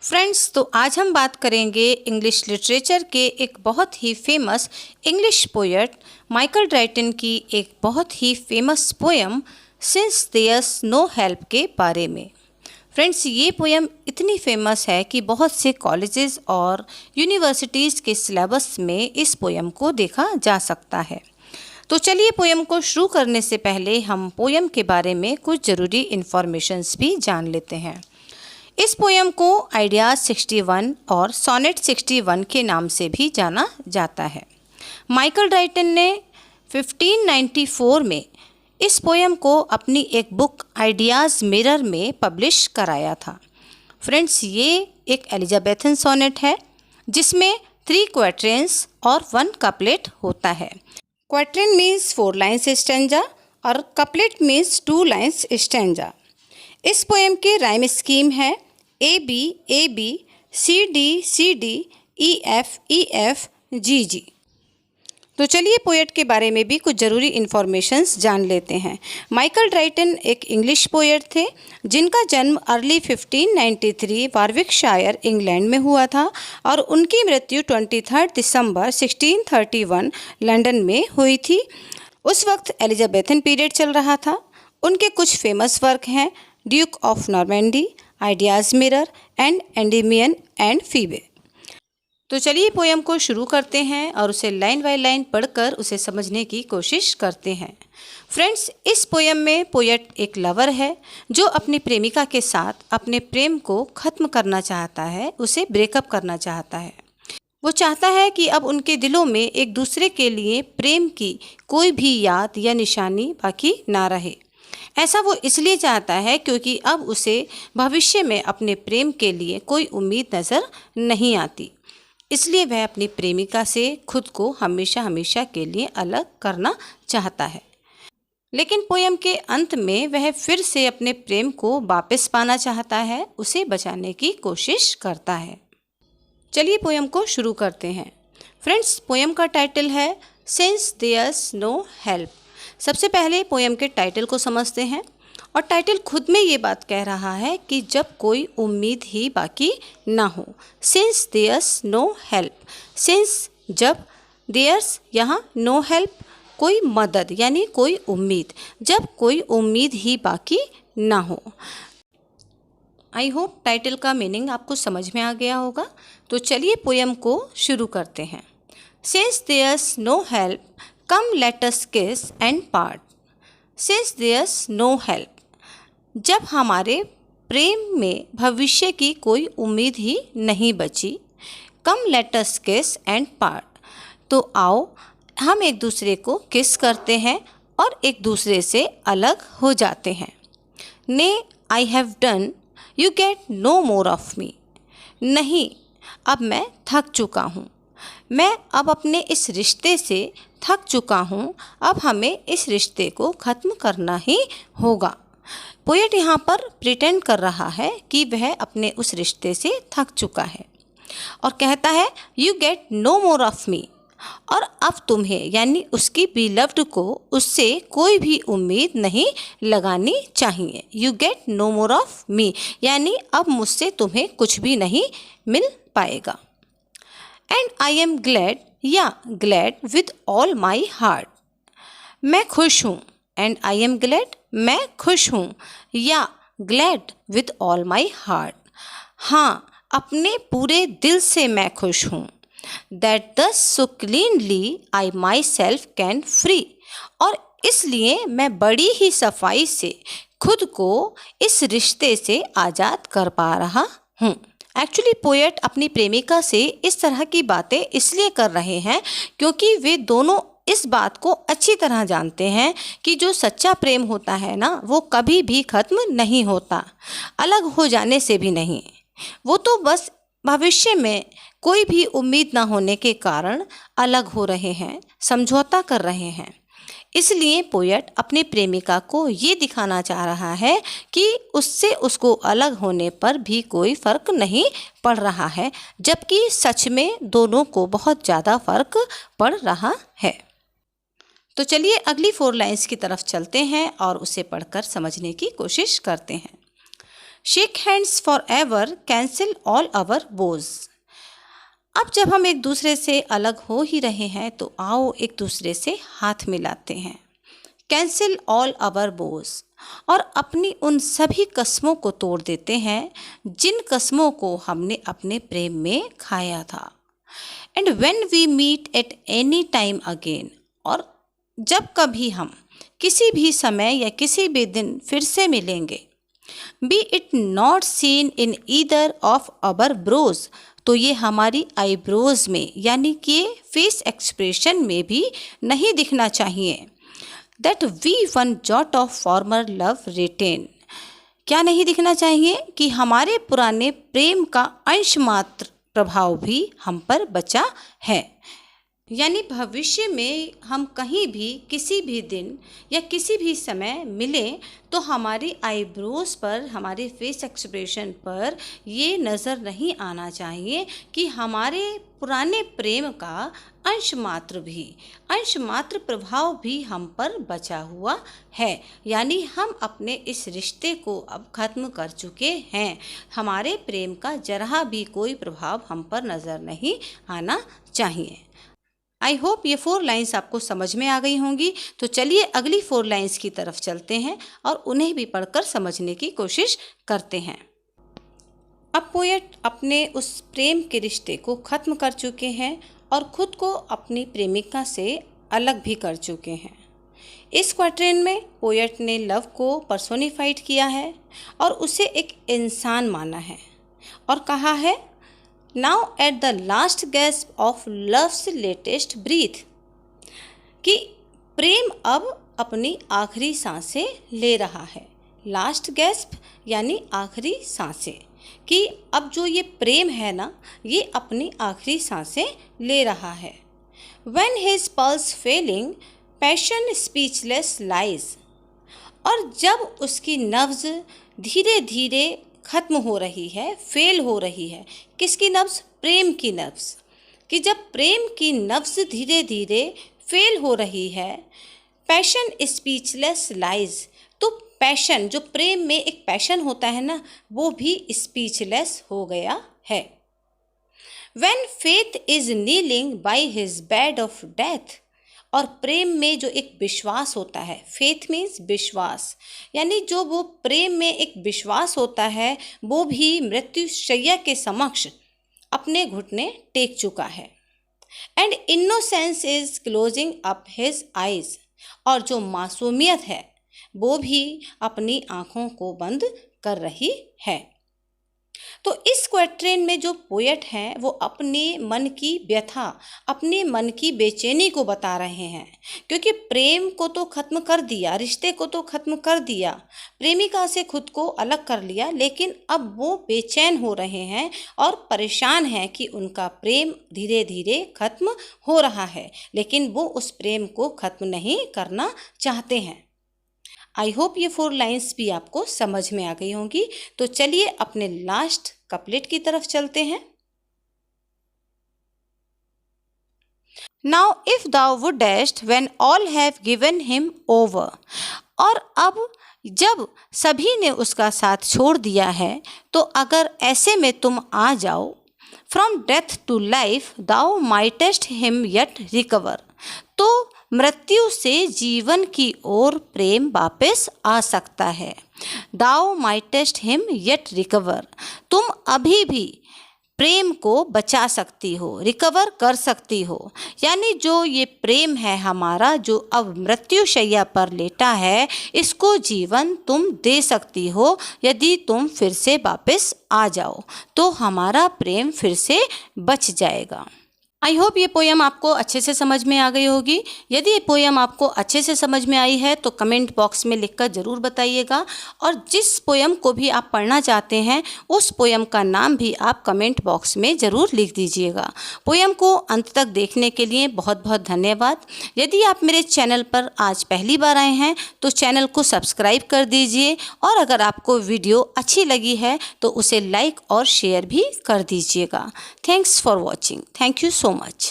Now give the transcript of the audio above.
Friends, तो आज हम बात करेंगे इंग्लिश लिटरेचर के एक बहुत ही famous English poet Michael Drayton की एक बहुत ही famous poem since there's no help के बारे में। फ्रेंड्स, ये पोएम इतनी फेमस है कि बहुत से कॉलेजेस और यूनिवर्सिटीज़ के सिलेबस में इस पोएम को देखा जा सकता है। तो चलिए, पोएम को शुरू करने से पहले हम पोएम के बारे में कुछ ज़रूरी इन्फॉर्मेशंस भी जान लेते हैं। इस पोएम को आइडियाज़ 61 और सोनेट 61 के नाम से भी जाना जाता है। माइकल ड्राइटन ने 1594 में इस पोएम को अपनी एक बुक आइडियाज़ मिरर में पब्लिश कराया था। फ्रेंड्स, ये एक एलिजाबेथन सोनेट है जिसमें 3 क्वाट्रेंस और 1 कपलेट होता है। क्वाट्रेन मीन्स 4 लाइन्स स्टैंजा और कपलेट मीन्स 2 लाइन्स स्टैंजा। इस पोएम के राइम स्कीम है A B C D E F G G. तो चलिए, पोएट के बारे में भी कुछ ज़रूरी इन्फॉर्मेशंस जान लेते हैं। माइकल ड्राइटन एक इंग्लिश पोएट थे जिनका जन्म अर्ली 1593 वारविकशायर इंग्लैंड में हुआ था और उनकी मृत्यु 23 दिसंबर 1631 लंदन में हुई थी। उस वक्त एलिजाबेथन पीरियड चल रहा था। उनके कुछ फेमस वर्क हैं Duke of Normandy, Idea's Mirror and Endimion and Phoebe. तो चलिए, पोएम को शुरू करते हैं और उसे लाइन बाय लाइन पढ़कर उसे समझने की कोशिश करते हैं। फ्रेंड्स, इस पोएम में पोएट एक लवर है जो अपनी प्रेमिका के साथ अपने प्रेम को ख़त्म करना चाहता है, उसे ब्रेकअप करना चाहता है। वो चाहता है कि अब उनके दिलों में एक दूसरे के लिए प्रेम की कोई भी याद या निशानी बाकी ना रहे। ऐसा वो इसलिए चाहता है क्योंकि अब उसे भविष्य में अपने प्रेम के लिए कोई उम्मीद नज़र नहीं आती। इसलिए वह अपनी प्रेमिका से खुद को हमेशा हमेशा के लिए अलग करना चाहता है। लेकिन पोएम के अंत में वह फिर से अपने प्रेम को वापस पाना चाहता है, उसे बचाने की कोशिश करता है। चलिए, पोएम को शुरू करते हैं। फ्रेंड्स, पोएम का टाइटल है सिंस देयर्स नो हेल्प। सबसे पहले पोएम के टाइटल को समझते हैं। और टाइटल खुद में ये बात कह रहा है कि जब कोई उम्मीद ही बाकी ना हो। Since there's no help, since जब, देयर्स यहाँ नो हेल्प कोई मदद यानी कोई उम्मीद, जब कोई उम्मीद ही बाकी ना हो। आई होप टाइटल का मीनिंग आपको समझ में आ गया होगा। तो चलिए, पोएम को शुरू करते हैं। Since there's no help come let us kiss and part. Since there's no help, जब हमारे प्रेम में भविष्य की कोई उम्मीद ही नहीं बची, कम let us kiss and part, तो आओ हम एक दूसरे को किस करते हैं और एक दूसरे से अलग हो जाते हैं। Nay I have done you get no more of me. नहीं, अब मैं थक चुका हूँ, मैं अब अपने इस रिश्ते से थक चुका हूँ, अब हमें इस रिश्ते को ख़त्म करना ही होगा। पोएट यहाँ पर प्रिटेंड कर रहा है कि वह अपने उस रिश्ते से थक चुका है और कहता है you get no more of me, और अब तुम्हें यानी उसकी बिलव्ड को उससे कोई भी उम्मीद नहीं लगानी चाहिए। You get no more of me यानी अब मुझसे तुम्हें कुछ भी नहीं मिल पाएगा। And I am glad yea glad with all my heart, मैं खुश हूँ। एंड आई एम ग्लैड, मैं खुश हूँ, या glad with all my heart, हाँ अपने पूरे दिल से मैं खुश हूँ। That thus so cleanly I myself can free, और इसलिए मैं बड़ी ही सफाई से खुद को इस रिश्ते से आज़ाद कर पा रहा हूँ। एक्चुअली पोएट अपनी प्रेमिका से इस तरह की बातें इसलिए कर रहे हैं क्योंकि वे दोनों इस बात को अच्छी तरह जानते हैं कि जो सच्चा प्रेम होता है ना, वो कभी भी ख़त्म नहीं होता, अलग हो जाने से भी नहीं। वो तो बस भविष्य में कोई भी उम्मीद ना होने के कारण अलग हो रहे हैं, समझौता कर रहे हैं। इसलिए पोएट अपनी प्रेमिका को ये दिखाना चाह रहा है कि उससे उसको अलग होने पर भी कोई फ़र्क नहीं पड़ रहा है, जबकि सच में दोनों को बहुत ज़्यादा फ़र्क पड़ रहा है। तो चलिए, अगली 4 लाइन्स की तरफ चलते हैं और उसे पढ़कर समझने की कोशिश करते हैं। Shake hands for ever, cancel all our बोझ। अब जब हम एक दूसरे से अलग हो ही रहे हैं तो आओ एक दूसरे से हाथ मिलाते हैं। कैंसिल ऑल आवर बोझ, और अपनी उन सभी कसमों को तोड़ देते हैं जिन कसमों को हमने अपने प्रेम में खाया था। And when we meet at any time again, और जब कभी हम किसी भी समय या किसी भी दिन फिर से मिलेंगे, be it not seen in either of our brows, तो ये हमारी आईब्रोज में यानी कि फेस एक्सप्रेशन में भी नहीं दिखना चाहिए। That we one jot of former love retain, क्या नहीं दिखना चाहिए कि हमारे पुराने प्रेम का अंश मात्र प्रभाव भी हम पर बचा है। यानी भविष्य में हम कहीं भी किसी भी दिन या किसी भी समय मिलें तो हमारी आईब्रोज पर, हमारे फेस एक्सप्रेशन पर ये नज़र नहीं आना चाहिए कि हमारे पुराने प्रेम का अंश मात्र प्रभाव भी हम पर बचा हुआ है। यानी हम अपने इस रिश्ते को अब ख़त्म कर चुके हैं। हमारे प्रेम का जरा भी कोई प्रभाव हम पर नज़र नहीं आना चाहिए। आई होप ये 4 लाइन्स आपको समझ में आ गई होंगी। तो चलिए अगली 4 लाइन्स की तरफ चलते हैं और उन्हें भी पढ़कर समझने की कोशिश करते हैं। अब पोएट अपने उस प्रेम के रिश्ते को ख़त्म कर चुके हैं और ख़ुद को अपनी प्रेमिका से अलग भी कर चुके हैं। इस क्वाट्रेन में पोएट ने लव को पर्सोनिफाइड किया है और उसे एक इंसान माना है और कहा है, now at the last gasp of love's latest breath, कि प्रेम अब अपनी आखिरी सांसें ले रहा है। लास्ट गैस्प यानी आखिरी सांसें, कि अब जो ये प्रेम है ना, ये अपनी आखिरी सांसें ले रहा है। When his pulse failing, passion speechless lies, और जब उसकी नब्ज़ धीरे धीरे ख़त्म हो रही है, फेल हो रही है। किसकी नब्ज़? प्रेम की नब्ज़, कि जब प्रेम की नब्ज़ धीरे धीरे फेल हो रही है, पैशन स्पीचलेस लाइज, तो पैशन, जो प्रेम में एक पैशन होता है ना, वो भी स्पीचलेस हो गया है। When faith is kneeling by his bed of death, और प्रेम में जो एक विश्वास होता है, फेथ मीन्स विश्वास, यानी जो वो प्रेम में एक विश्वास होता है वो भी मृत्युशैया के समक्ष अपने घुटने टेक चुका है। And innocence is closing up his eyes, और जो मासूमियत है वो भी अपनी आँखों को बंद कर रही है। तो इस क्वाट्रेन में जो पोएट हैं वो अपने मन की व्यथा, अपने मन की बेचैनी को बता रहे हैं, क्योंकि प्रेम को तो ख़त्म कर दिया, रिश्ते को तो ख़त्म कर दिया, प्रेमिका से खुद को अलग कर लिया, लेकिन अब वो बेचैन हो रहे हैं और परेशान हैं कि उनका प्रेम धीरे धीरे ख़त्म हो रहा है, लेकिन वो उस प्रेम को ख़त्म नहीं करना चाहते हैं। आई होप ये 4 लाइन्स भी आपको समझ में आ गई होंगी। तो चलिए अपने लास्ट कपलेट की तरफ चलते हैं। Now if thou wouldst when all have given him over, और अब जब सभी ने उसका साथ छोड़ दिया है तो अगर ऐसे में तुम आ जाओ, from death to life thou mightest him yet recover, तो मृत्यु से जीवन की ओर प्रेम वापस आ सकता है। दाउ माइटेस्ट हिम येट रिकवर, तुम अभी भी प्रेम को बचा सकती हो, रिकवर कर सकती हो, यानी जो ये प्रेम है हमारा जो अब मृत्युशैया पर लेटा है, इसको जीवन तुम दे सकती हो यदि तुम फिर से वापस आ जाओ, तो हमारा प्रेम फिर से बच जाएगा। आई होप ये पोएम आपको अच्छे से समझ में आ गई होगी। यदि ये पोएम आपको अच्छे से समझ में आई है तो कमेंट बॉक्स में लिखकर ज़रूर बताइएगा, और जिस पोएम को भी आप पढ़ना चाहते हैं उस पोएम का नाम भी आप कमेंट बॉक्स में ज़रूर लिख दीजिएगा। पोएम को अंत तक देखने के लिए बहुत बहुत धन्यवाद। यदि आप मेरे चैनल पर आज पहली बार आए हैं तो चैनल को सब्सक्राइब कर दीजिए, और अगर आपको वीडियो अच्छी लगी है तो उसे लाइक और शेयर भी कर दीजिएगा। Thanks for watching. Thank you so much.